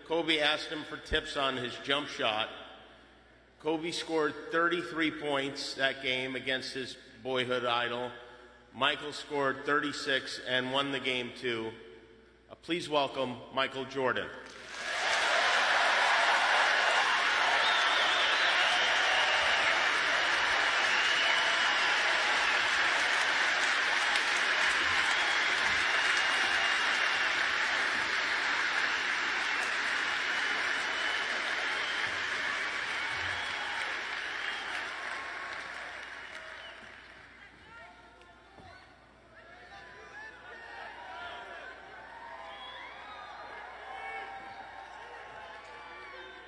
Kobe asked him for tips on his jump shot. Kobe scored 33 points that game against his boyhood idol. Michael scored 36 and won the game too. Please welcome Michael Jordan.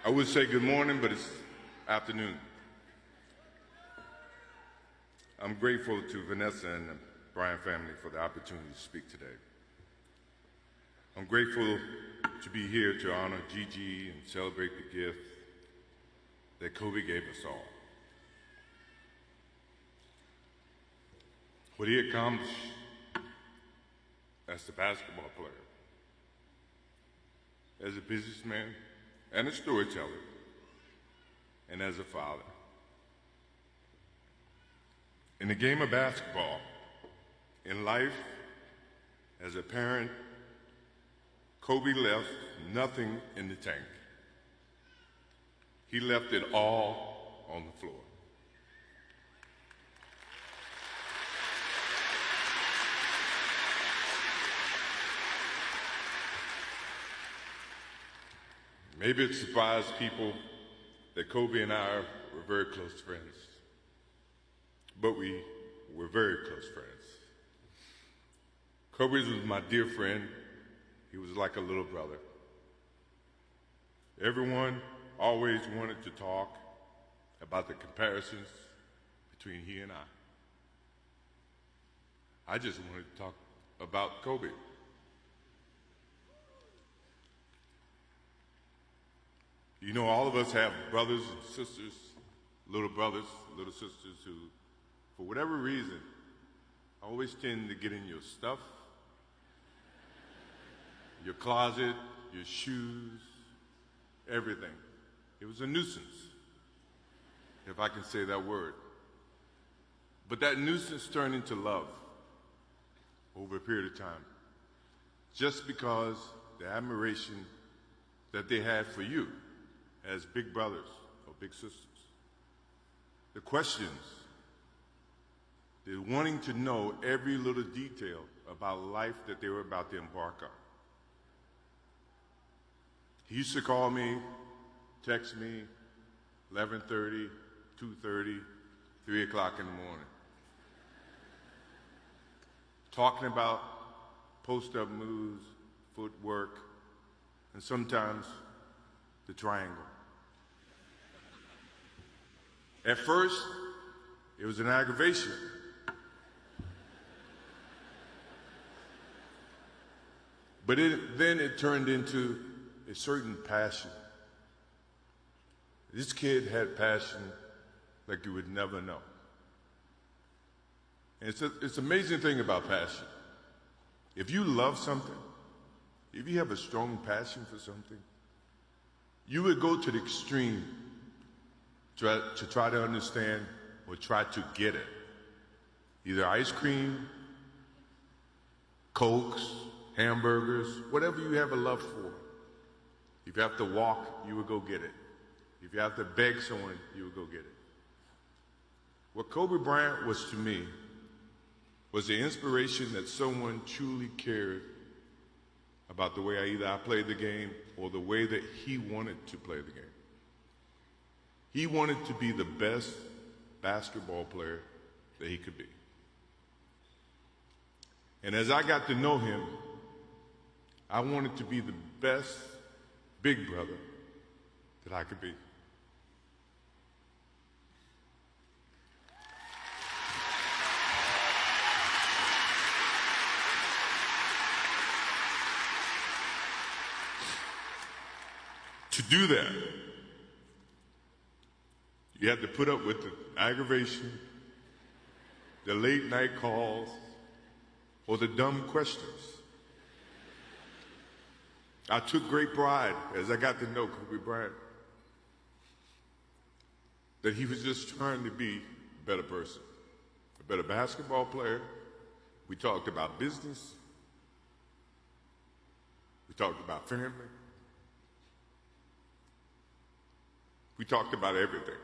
I would say good morning, but it's afternoon. I'm grateful to Vanessa and the Bryant family for the opportunity to speak today. I'm grateful to be here to honor Gigi and celebrate the gift that Kobe gave us all. What he accomplished as a basketball player, as a businessman, and a storyteller, and as a father. In the game of basketball, in life, as a parent, Kobe left nothing in the tank. He left it all on the floor. Maybe it surprised people that Kobe and I were very close friends, but we were very close friends. Kobe was my dear friend. He was like a little brother. Everyone always wanted to talk about the comparisons between he and I just wanted to talk about Kobe. You know, all of us have brothers and sisters, little brothers, little sisters who, for whatever reason, always tend to get in your stuff, your closet, your shoes, everything. It was a nuisance, if I can say that word. But that nuisance turned into love over a period of time, just because the admiration that they had for you as big brothers or big sisters. The questions, the wanting to know every little detail about life that they were about to embark on. He used to call me, text me, 11:30, 2:30, 3 o'clock in the morning, talking about post-up moves, footwork, and sometimes the triangle. At first, it was an aggravation. But then it turned into a certain passion. This kid had passion like you would never know. And it's an amazing thing about passion. If you love something, if you have a strong passion for something, you would go to the extreme to try to understand or try to get it. Either ice cream, Cokes, hamburgers, whatever you have a love for. If you have to walk, you would go get it. If you have to beg someone, you would go get it. What Kobe Bryant was to me was the inspiration that someone truly cared about the way I played the game or the way that he wanted to play the game. He wanted to be the best basketball player that he could be. And as I got to know him, I wanted to be the best big brother that I could be. To do that, you had to put up with the aggravation, the late night calls, or the dumb questions. I took great pride as I got to know Kobe Bryant that he was just trying to be a better person, a better basketball player. We talked about business. We talked about family. We talked about everything.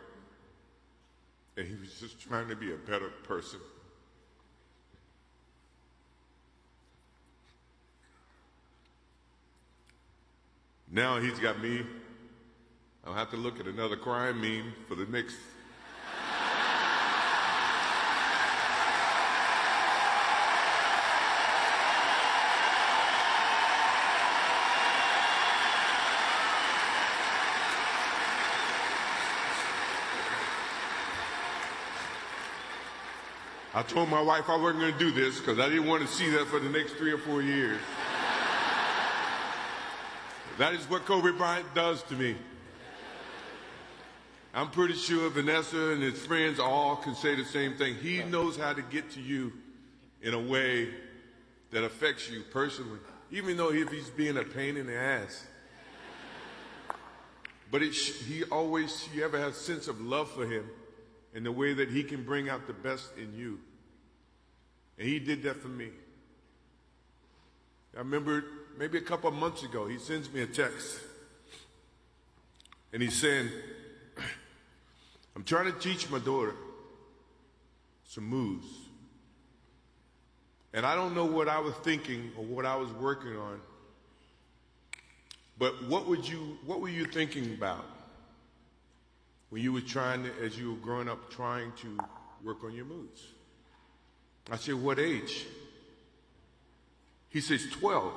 And he was just trying to be a better person. Now he's got me. I'll have to look at another crime meme for the next. I told my wife I wasn't going to do this because I didn't want to see that for the next 3 or 4 years. That is what Kobe Bryant does to me. I'm pretty sure Vanessa and his friends all can say the same thing. He knows how to get to you in a way that affects you personally, even though if he's being a pain in the ass. But you ever have a sense of love for him in the way that he can bring out the best in you. And he did that for me. I remember maybe a couple of months ago, he sends me a text. And he's saying, I'm trying to teach my daughter some moves. And I don't know what I was thinking or what I was working on. But what were you thinking about when you were as you were growing up, trying to work on your moves? I said, what age? He says, 12.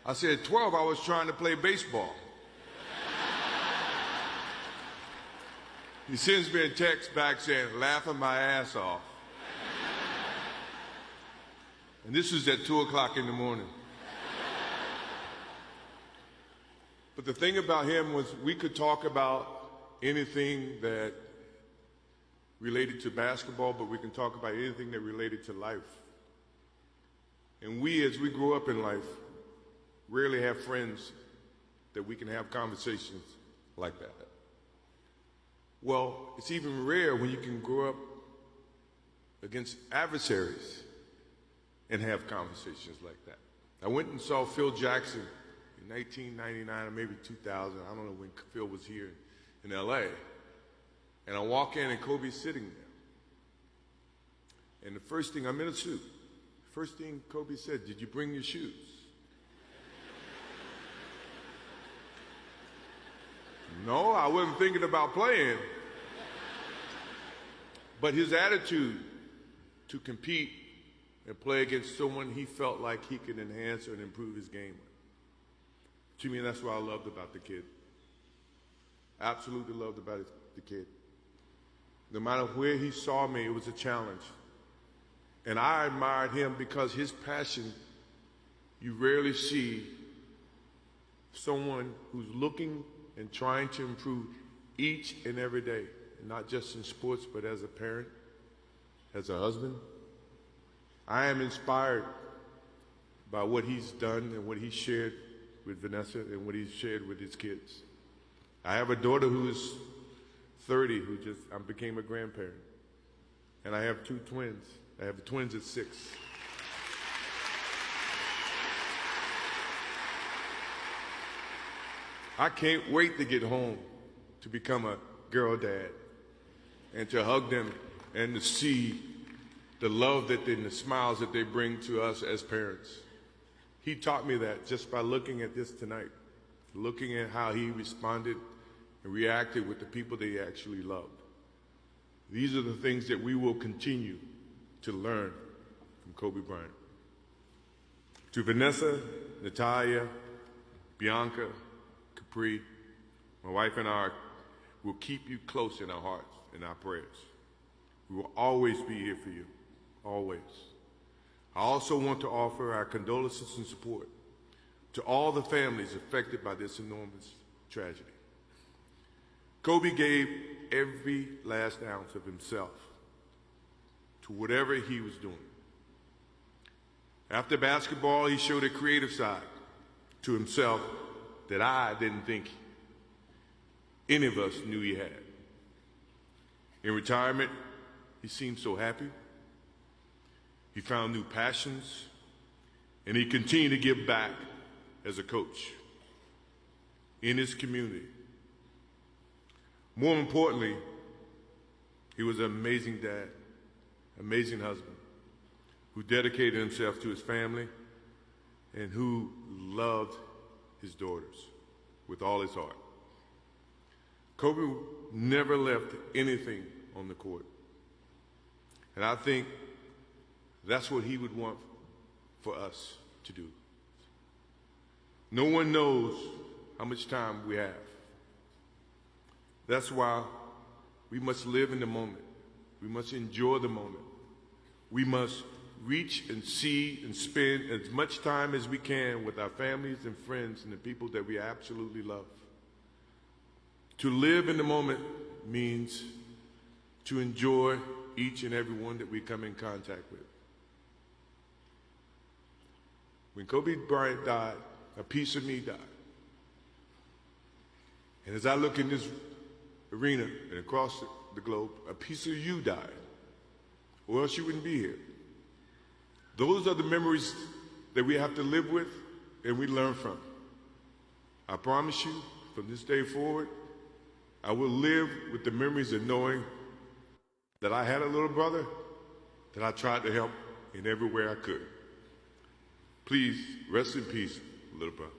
I said, at 12, I was trying to play baseball. He sends me a text back saying, laughing my ass off. And this is at 2 o'clock in the morning. But the thing about him was we could talk about anything that related to basketball, but we can talk about anything that related to life. And we, as we grow up in life, rarely have friends that we can have conversations like that. Well, it's even rare when you can grow up against adversaries and have conversations like that. I went and saw Phil Jackson in 1999 or maybe 2000. I don't know when Phil was here in LA. And I walk in and Kobe's sitting there. And the first thing, I'm in a suit. First thing Kobe said, did you bring your shoes? No, I wasn't thinking about playing. But his attitude to compete and play against someone he felt like he could enhance and improve his game. To me, that's what I loved about the kid. Absolutely loved about the kid. No matter where he saw me, it was a challenge. And I admired him because his passion, you rarely see someone who's looking and trying to improve each and every day, not just in sports, but as a parent, as a husband. I am inspired by what he's done and what he shared with Vanessa and what he's shared with his kids. I have a daughter who is 30 I became a grandparent. And I have 2 twins. I have twins at 6. I can't wait to get home to become a girl dad and to hug them and to see the love and the smiles that they bring to us as parents. He taught me that just by looking at this tonight, looking at how he responded and reacted with the people that he actually loved. These are the things that we will continue to learn from Kobe Bryant. To Vanessa, Natalia, Bianca, Capri, my wife and I will keep you close in our hearts and our prayers. We will always be here for you, always. I also want to offer our condolences and support to all the families affected by this enormous tragedy. Kobe gave every last ounce of himself to whatever he was doing. After basketball, he showed a creative side to himself that I didn't think any of us knew he had. In retirement, he seemed so happy. He found new passions, and he continued to give back as a coach in his community. More importantly, he was an amazing dad, amazing husband, who dedicated himself to his family and who loved his daughters with all his heart. Kobe never left anything on the court. And I think that's what he would want for us to do. No one knows how much time we have. That's why we must live in the moment. We must enjoy the moment. We must reach and see and spend as much time as we can with our families and friends and the people that we absolutely love. To live in the moment means to enjoy each and every one that we come in contact with. When Kobe Bryant died, a piece of me died. And as I look in this arena and across the globe, a piece of you died, or else you wouldn't be here. Those are the memories that we have to live with and we learn from. I promise you, from this day forward, I will live with the memories of knowing that I had a little brother that I tried to help in every way I could. Please rest in peace, little brother.